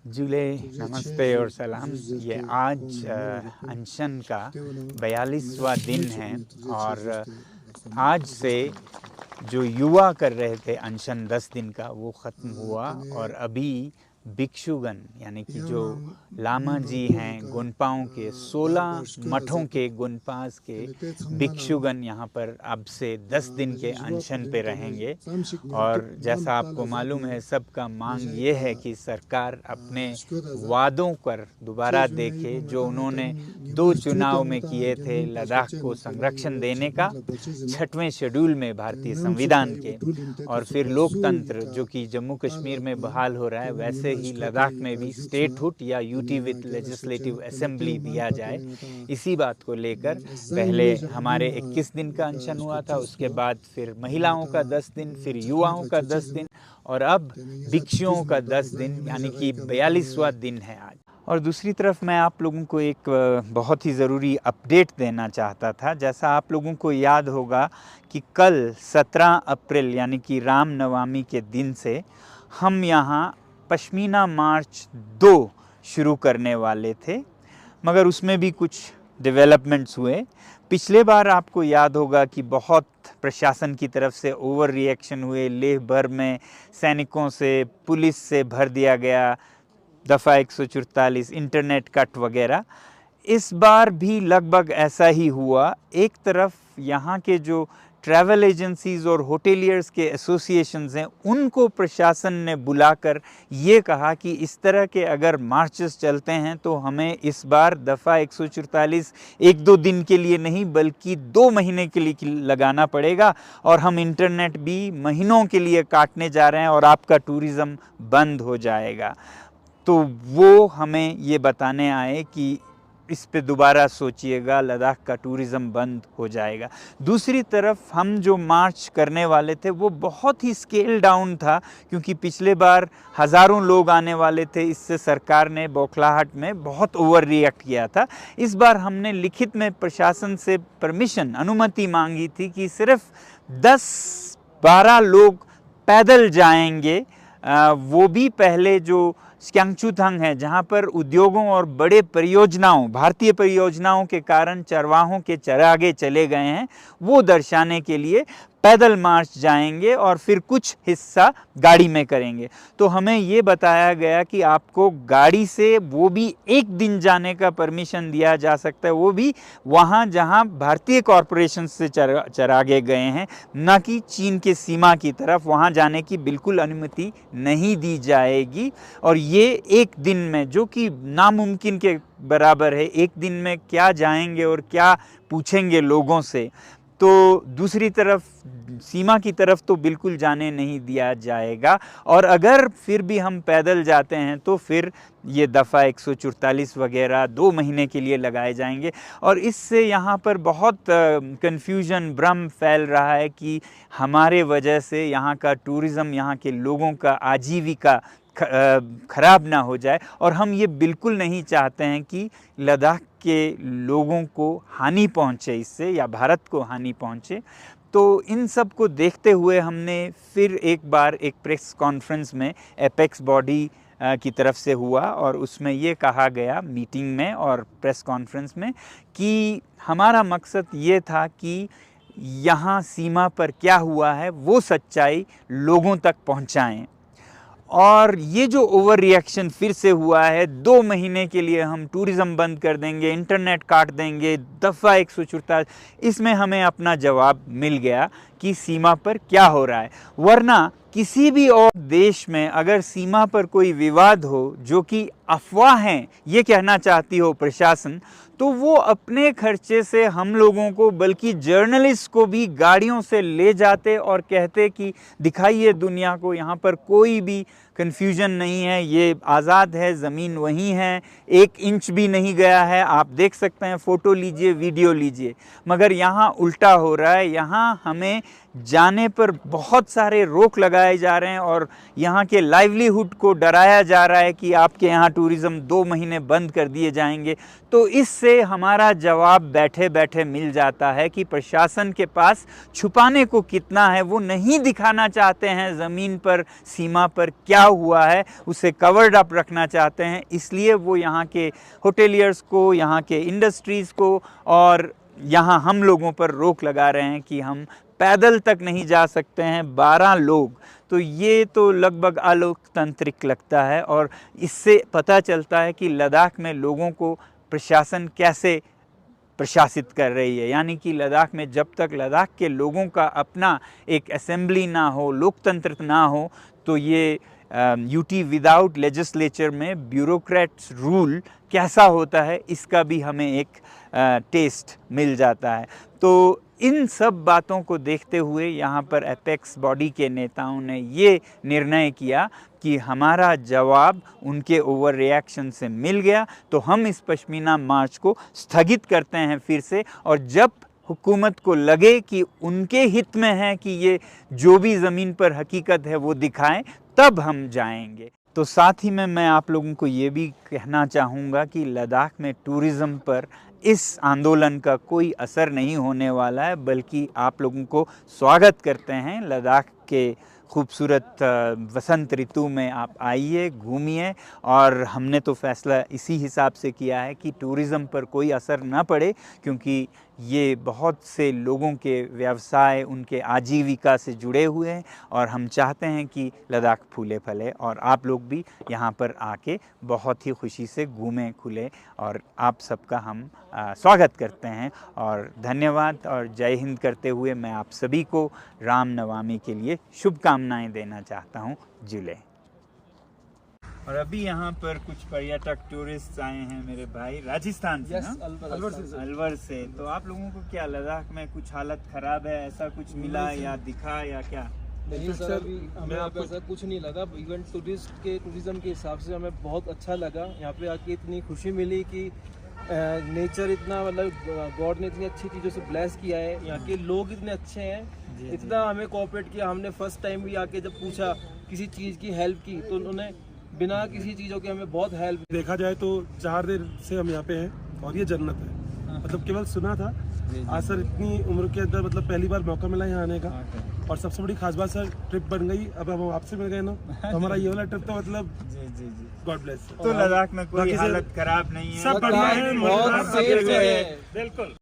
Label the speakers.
Speaker 1: जुले नमस्ते और सलाम। ये आज अनशन का 42वां दिन है और आज से जो युवा कर रहे थे अनशन 10 दिन का वो ख़त्म हुआ और अभी भिक्षुगण यानी कि जो लामा जी हैं गुनपाओं के 16 मठों के गुनपास के भिक्षुगण यहाँ पर अब से 10 दिन के अनशन पे रहेंगे। और जैसा आपको मालूम है सबका मांग ये है कि सरकार अपने वादों पर दोबारा देखे जो उन्होंने 2 चुनाव में किए थे, लद्दाख को संरक्षण देने का 6वें शेड्यूल में भारतीय संविधान के, और फिर लोकतंत्र जो कि जम्मू कश्मीर में बहाल हो रहा है वैसे ही लद्दाख में भी स्टेटहुड या यूटी विद लेजिस्लेटिव असेंबली दिया जाए। इसी बात को लेकर पहले हमारे 21 दिन का अनशन हुआ था, उसके बाद फिर महिलाओं का 10 दिन, फिर युवाओं का 10 दिन और अब भिक्षुओं का 10 दिन यानी कि 42वां दिन है आज। और दूसरी तरफ मैं आप लोगों को एक बहुत ही ज़रूरी अपडेट देना चाहता था। जैसा आप लोगों को याद होगा कि कल 17 अप्रैल यानी कि रामनवमी के दिन से हम यहाँ पश्मीना मार्च 2 शुरू करने वाले थे, मगर उसमें भी कुछ डेवलपमेंट्स हुए। पिछले बार आपको याद होगा कि बहुत प्रशासन की तरफ से ओवर रिएक्शन हुए, लेह भर में सैनिकों से पुलिस से भर दिया गया, दफ़ा 144, इंटरनेट कट वगैरह। इस बार भी लगभग ऐसा ही हुआ। एक तरफ यहाँ के जो ट्रैवल एजेंसीज़ और होटेलियर्स के एसोसिएशंस हैं उनको प्रशासन ने बुलाकर ये कहा कि इस तरह के अगर मार्चेस चलते हैं तो हमें इस बार दफ़ा 144 1-2 दिन के लिए नहीं बल्कि 2 महीने के लिए लगाना पड़ेगा और हम इंटरनेट भी महीनों के लिए काटने जा रहे हैं और आपका टूरिज़्म बंद हो जाएगा। तो वो हमें ये बताने आए कि इस पे दोबारा सोचिएगा, लद्दाख का टूरिज़्म बंद हो जाएगा। दूसरी तरफ हम जो मार्च करने वाले थे वो बहुत ही स्केल डाउन था क्योंकि पिछले बार हज़ारों लोग आने वाले थे, इससे सरकार ने बौखलाहट में बहुत ओवर रिएक्ट किया था। इस बार हमने लिखित में प्रशासन से परमिशन, अनुमति मांगी थी कि सिर्फ 10-12 लोग पैदल जाएंगे, वो भी पहले जो स्यांगचूथांग है जहाँ पर उद्योगों और बड़े परियोजनाओं, भारतीय परियोजनाओं के कारण चरवाहों के चरागे चले गए हैं, वो दर्शाने के लिए पैदल मार्च जाएंगे और फिर कुछ हिस्सा गाड़ी में करेंगे। तो हमें ये बताया गया कि आपको गाड़ी से वो भी 1 दिन जाने का परमिशन दिया जा सकता है, वो भी वहाँ जहाँ भारतीय कॉरपोरेशन से चरागे गए हैं, न कि चीन के सीमा की तरफ। वहाँ जाने की बिल्कुल अनुमति नहीं दी जाएगी और ये 1 दिन में, जो कि नामुमकिन के बराबर है, 1 दिन में क्या जाएंगे और क्या पूछेंगे लोगों से। तो दूसरी तरफ सीमा की तरफ तो बिल्कुल जाने नहीं दिया जाएगा और अगर फिर भी हम पैदल जाते हैं तो फिर ये दफ़ा 144 वगैरह 2 महीने के लिए लगाए जाएंगे। और इससे यहाँ पर बहुत कन्फ्यूजन, भ्रम फैल रहा है कि हमारे वजह से यहाँ का टूरिज़्म, यहाँ के लोगों का आजीविका खराब ना हो जाए और हम ये बिल्कुल नहीं चाहते हैं कि लद्दाख के लोगों को हानि पहुंचे इससे या भारत को हानि पहुंचे। तो इन सब को देखते हुए हमने फिर एक बार एक प्रेस कॉन्फ्रेंस में एपेक्स बॉडी की तरफ से हुआ और उसमें ये कहा गया मीटिंग में और प्रेस कॉन्फ्रेंस में कि हमारा मकसद ये था कि यहाँ सीमा पर क्या हुआ है वो सच्चाई लोगों तक पहुँचाएँ। और ये जो ओवर रिएक्शन फिर से हुआ है, 2 महीने के लिए हम टूरिज़्म बंद कर देंगे, इंटरनेट काट देंगे, दफ़ा 144, इसमें हमें अपना जवाब मिल गया कि सीमा पर क्या हो रहा है। वरना किसी भी और देश में अगर सीमा पर कोई विवाद हो जो कि अफवाह हैं ये कहना चाहती हो प्रशासन, तो वो अपने खर्चे से हम लोगों को, बल्कि जर्नलिस्ट को भी गाड़ियों से ले जाते और कहते कि दिखाइए दुनिया को, यहाँ पर कोई भी कन्फ्यूजन नहीं है, ये आज़ाद है, ज़मीन वहीं है, 1 इंच भी नहीं गया है, आप देख सकते हैं, फ़ोटो लीजिए, वीडियो लीजिए। मगर यहाँ उल्टा हो रहा है, यहाँ हमें जाने पर बहुत सारे रोक लगाए जा रहे हैं और यहाँ के लाइवलीहुड को डराया जा रहा है कि आपके यहाँ टूरिज़्म 2 महीने बंद कर दिए जाएंगे। तो इससे हमारा जवाब बैठे बैठे मिल जाता है कि प्रशासन के पास छुपाने को कितना है, वो नहीं दिखाना चाहते हैं ज़मीन पर सीमा पर क्या हुआ है, उसे कवर्ड अप रखना चाहते हैं। इसलिए वो यहाँ के होटेलियर्स को, यहाँ के इंडस्ट्रीज़ को और यहाँ हम लोगों पर रोक लगा रहे हैं कि हम पैदल तक नहीं जा सकते हैं 12 लोग। तो ये तो लगभग अलोकतांत्रिक लगता है और इससे पता चलता है कि लद्दाख में लोगों को प्रशासन कैसे प्रशासित कर रही है। यानी कि लद्दाख में जब तक लद्दाख के लोगों का अपना एक असेंबली ना हो, लोकतंत्र ना हो, तो ये यूटी विदाउट लेजिस्लेचर में ब्यूरोक्रेट्स रूल कैसा होता है इसका भी हमें एक टेस्ट मिल जाता है। तो इन सब बातों को देखते हुए यहाँ पर एपेक्स बॉडी के नेताओं ने ये निर्णय किया कि हमारा जवाब उनके ओवर रिएक्शन से मिल गया, तो हम इस पश्मीना मार्च को स्थगित करते हैं फिर से। और जब हुकूमत को लगे कि उनके हित में है कि ये जो भी ज़मीन पर हकीकत है वो दिखाएं, तब हम जाएंगे। तो साथ ही में मैं आप लोगों को ये भी कहना चाहूँगा कि लद्दाख में टूरिज़्म पर इस आंदोलन का कोई असर नहीं होने वाला है, बल्कि आप लोगों को स्वागत करते हैं लद्दाख के खूबसूरत वसंत ऋतु में। आप आइए, घूमिए। और हमने तो फैसला इसी हिसाब से किया है कि टूरिज़्म पर कोई असर ना पड़े, क्योंकि ये बहुत से लोगों के व्यवसाय, उनके आजीविका से जुड़े हुए हैं और हम चाहते हैं कि लद्दाख फूले फले और आप लोग भी यहाँ पर आके बहुत ही खुशी से घूमें खुले। और आप सबका हम स्वागत करते हैं और धन्यवाद और जय हिंद करते हुए मैं आप सभी को रामनवमी के लिए शुभकामनाएं देना चाहता हूँ। जुले। और अभी यहाँ पर कुछ पर्यटक टूरिस्ट आए हैं मेरे भाई राजस्थान से। अलवर से। तो आप लोगों को क्या लद्दाख में कुछ हालत खराब है, ऐसा कुछ मिला या दिखा या क्या?
Speaker 2: नहीं सर, हमें यहाँ पे ऐसा कुछ नहीं लगा। इवन टूरिज्म के हिसाब से हमें बहुत अच्छा लगा। यहाँ पे आके इतनी खुशी मिली कि नेचर इतना, मतलब गॉड ने इतनी अच्छी चीज़ों से ब्लेस किया है। यहाँ के लोग इतने अच्छे हैं, इतना हमें कोऑपरेट किया। हमने फर्स्ट टाइम भी आके जब पूछा किसी चीज़ की हेल्प की, तो उन्होंने बिना किसी चीज़ों के हमें बहुत हेल्प।
Speaker 3: देखा जाए तो 4 दिन से हम यहाँ पे हैं और ये जन्नत है। मतलब केवल सुना था, आज सर इतनी उम्र के अंदर मतलब पहली बार मौका मिला यहाँ आने का। और सबसे बड़ी खास बात सर, ट्रिप बन गई। अब हम आपसे मिल गए ना, तो हमारा ये वाला ट्रिप तो मतलब गॉड ब्लेस।
Speaker 1: तो लद्दाख में कोई हालत खराब नहीं है,
Speaker 3: सब बढ़िया है,
Speaker 2: बहुत सेफ है।
Speaker 3: बिल्कुल।